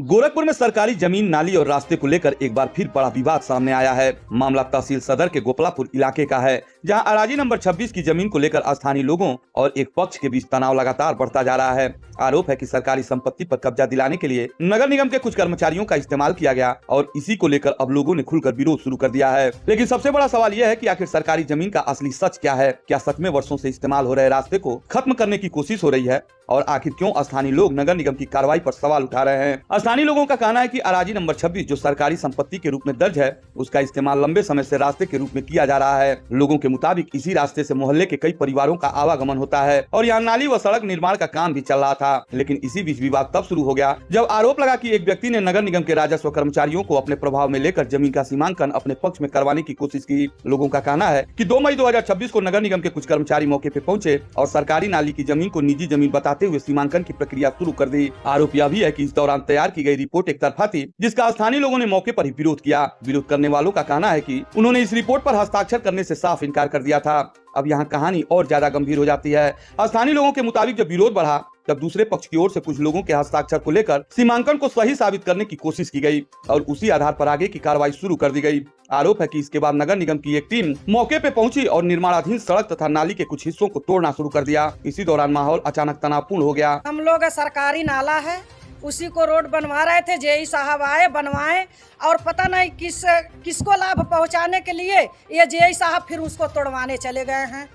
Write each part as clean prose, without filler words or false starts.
गोरखपुर में सरकारी जमीन, नाली और रास्ते को लेकर एक बार फिर बड़ा विवाद सामने आया है। मामला तहसील सदर के गोपलापुर इलाके का है, जहां अराजी नंबर 26 की जमीन को लेकर स्थानीय लोगों और एक पक्ष के बीच तनाव लगातार बढ़ता जा रहा है। आरोप है कि सरकारी संपत्ति पर कब्जा दिलाने के लिए नगर निगम के कुछ कर्मचारियों का इस्तेमाल किया गया और इसी को लेकर अब लोगों ने खुलकर विरोध शुरू कर दिया है। लेकिन सबसे बड़ा सवाल यह है कि आखिर सरकारी जमीन का असली सच क्या है? क्या सच में वर्षों से इस्तेमाल हो रहे रास्ते को खत्म करने की कोशिश हो रही है? और आखिर क्यों स्थानीय लोग नगर निगम की कार्रवाई पर सवाल उठा रहे हैं? स्थानीय लोगों का कहना है कि अराजी नंबर 26 जो सरकारी संपत्ति के रूप में दर्ज है, उसका इस्तेमाल लंबे समय से रास्ते के रूप में किया जा रहा है। लोगों के मुताबिक इसी रास्ते से मोहल्ले के कई परिवारों का आवागमन होता है और यहाँ नाली व सड़क निर्माण का काम भी चल रहा था। लेकिन इसी बीच विवाद तब शुरू हो गया जब आरोप लगा कि एक व्यक्ति ने नगर निगम के राजस्व कर्मचारियों को अपने प्रभाव में लेकर जमीन का सीमांकन अपने पक्ष में करवाने की कोशिश की। लोगों का कहना है कि 2 मई 2026 को नगर निगम के कुछ कर्मचारी मौके पे पहुंचे और सरकारी नाली की जमीन को निजी जमीन बताते हुए सीमांकन की प्रक्रिया शुरू कर दी। आरोप यह भी है कि इस दौरान तैयार की गई रिपोर्ट एक तरफा थी, जिसका स्थानीय लोगों ने मौके पर ही विरोध किया। विरोध करने वालों का कहना है कि उन्होंने इस रिपोर्ट पर हस्ताक्षर करने से साफ इनकार कर दिया था। अब यहाँ कहानी और ज्यादा गंभीर हो जाती है। स्थानीय लोगों के मुताबिक जब विरोध बढ़ा तब दूसरे पक्ष की ओर से कुछ लोगों के हस्ताक्षर को लेकर सीमांकन को सही साबित करने की कोशिश की गई और उसी आधार पर आगे की कार्रवाई शुरू कर दी गई। आरोप है कि इसके बाद नगर निगम की एक टीम मौके पे पहुंची और निर्माणाधीन सड़क तथा नाली के कुछ हिस्सों को तोड़ना शुरू कर दिया। इसी दौरान माहौल अचानक तनावपूर्ण हो गया। हम लोग सरकारी नाला है, उसी को रोड बनवा रहे थे। जेई साहब आए, बनवाए और पता नहीं किसको लाभ पहुंचाने के लिए ये जेई साहब फिर उसको तोड़वाने चले गए हैं।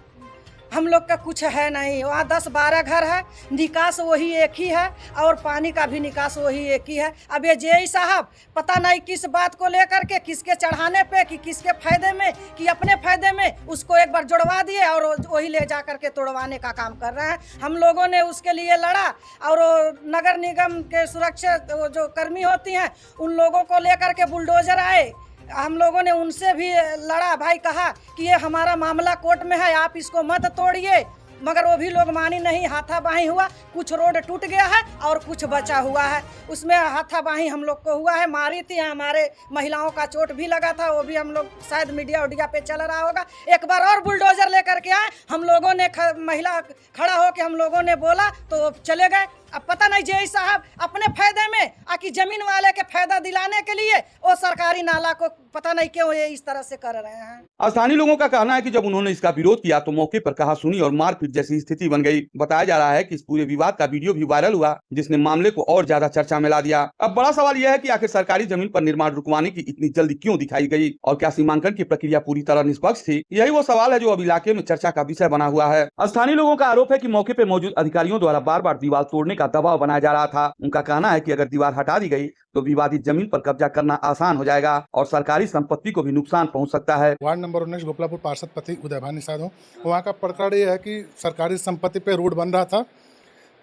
हम लोग का कुछ है नहीं, वहाँ 10-12 घर है, निकास वही एक ही है और पानी का भी निकास वही एक ही है। अब ये जेई साहब पता नहीं किस बात को लेकर के, किसके चढ़ाने पे कि किसके फायदे में कि अपने फायदे में उसको एक बार जुड़वा दिए और वही ले जा करके तोड़वाने का काम कर रहे हैं। हम लोगों ने उसके लिए लड़ा और नगर निगम के सुरक्षा जो कर्मी होती हैं उन लोगों को लेकर के बुलडोजर आए। हम लोगों ने उनसे भी लड़ा, भाई कहा कि ये हमारा मामला कोर्ट में है, आप इसको मत तोड़िए, मगर वो भी लोग मानी नहीं। हाथापाई हुआ, कुछ रोड टूट गया है और कुछ बचा हुआ है। उसमें हाथापाई हम लोग को हुआ है, मारी थी, हमारे महिलाओं का चोट भी लगा था, वो भी हम लोग शायद मीडिया उडिया पे चल रहा होगा। एक बार और बुलडोजर लेकर के आए, हम लोगों ने महिला खड़ा होकर हम लोगों ने बोला तो चले गए। अब पता नहीं जेई साहब अपने फायदे में आकि जमीन वाले के फायदा दिलाने के लिए वो सरकारी नाला को पता नहीं क्यों ये इस तरह से कर रहे हैं। स्थानीय लोगों का कहना है कि जब उन्होंने इसका विरोध किया तो मौके पर कहासुनी और मारपीट जैसी स्थिति बन गई। बताया जा रहा है कि इस पूरे विवाद का वीडियो भी वायरल हुआ, जिसने मामले को और ज्यादा चर्चा में ला दिया। अब बड़ा सवाल यह है कि आखिर सरकारी जमीन पर निर्माण रुकवाने की इतनी जल्दी क्यों दिखाई गई और क्या सीमांकन की प्रक्रिया पूरी तरह निष्पक्ष थी? यही वो सवाल है जो अब इलाके में चर्चा का विषय बना हुआ है। स्थानीय लोगों का आरोप है कि मौके पर मौजूद अधिकारियों द्वारा बार बार दीवार तोड़ने का दबाव बनाया जा रहा था। उनका कहना है कि अगर दीवार हटा दी गई तो विवादित जमीन पर कब्जा करना आसान हो जाएगा और सरकारी संपत्ति को भी नुकसान पहुंच सकता है। वार्ड नंबर 19 गोपलापुर पार्षद पति उदय भान निषाद हूँ। वहाँ का प्रकरण ये है कि सरकारी संपत्ति पे रोड बन रहा था।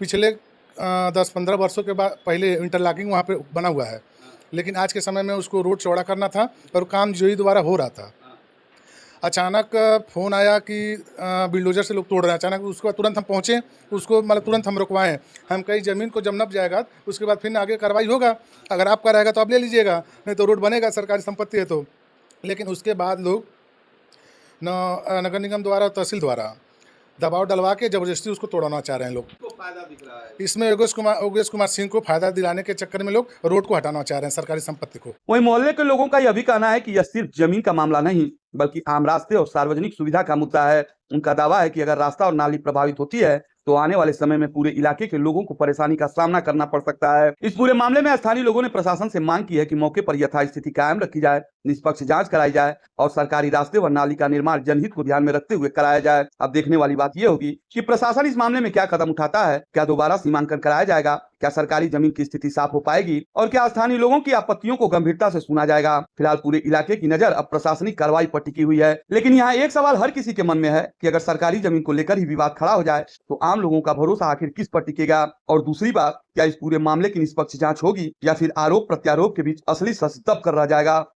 पिछले 10-15 वर्षों के बाद पहले इंटरलॉकिंग वहाँ पे बना हुआ है, लेकिन आज के समय में उसको रोड चौड़ा करना था और काम जेई द्वारा हो रहा था। अचानक फ़ोन आया कि बिल्डोजर से लोग तोड़ रहे हैं। अचानक उसके बाद तुरंत हम पहुँचे, उसको मतलब तुरंत हम रुकवाएं। हम कहीं ज़मीन को जब नप जाएगा उसके बाद फिर आगे कार्रवाई होगा। अगर आपका रहेगा तो आप ले लीजिएगा, नहीं तो रोड बनेगा, सरकारी संपत्ति है तो। लेकिन उसके बाद लोग नगर निगम द्वारा, तहसील द्वारा दबाव डलवा के जबरदस्ती उसको तोड़ना चाह रहे हैं। लोग फायदा दिख रहा है। इसमें योगेश कुमार सिंह को फायदा दिलाने के चक्कर में लोग रोड को हटाना चाह रहे हैं, सरकारी संपत्ति को। वहीं मोहल्ले के लोगों का यह भी कहना है कि यह सिर्फ जमीन का मामला नहीं बल्कि आम रास्ते और सार्वजनिक सुविधा का मुद्दा है। उनका दावा है कि अगर रास्ता और नाली प्रभावित होती है तो आने वाले समय में पूरे इलाके के लोगों को परेशानी का सामना करना पड़ सकता है। इस पूरे मामले में स्थानीय लोगों ने प्रशासन से मांग की है कि मौके पर यथास्थिति कायम रखी जाए, निष्पक्ष जांच कराई जाए और सरकारी रास्ते व नाली का निर्माण जनहित को ध्यान में रखते हुए कराया जाए। अब देखने वाली बात यह होगी कि प्रशासन इस मामले में क्या कदम उठाता है। क्या दोबारा सीमांकन कराया जाएगा? क्या सरकारी जमीन की स्थिति साफ हो पाएगी? और क्या स्थानीय लोगों की आपत्तियों को गंभीरता से सुना जाएगा? फिलहाल पूरे इलाके की नजर अब प्रशासनिक कार्रवाई पर टिकी हुई है। लेकिन यहाँ एक सवाल हर किसी के मन में है कि अगर सरकारी जमीन को लेकर ही विवाद खड़ा हो जाए तो आम लोगों का भरोसा आखिर किस पर टिकेगा? और दूसरी बात, क्या इस पूरे मामले की निष्पक्ष जांच होगी या फिर आरोप प्रत्यारोप के बीच असली सच दब कर रह जाएगा?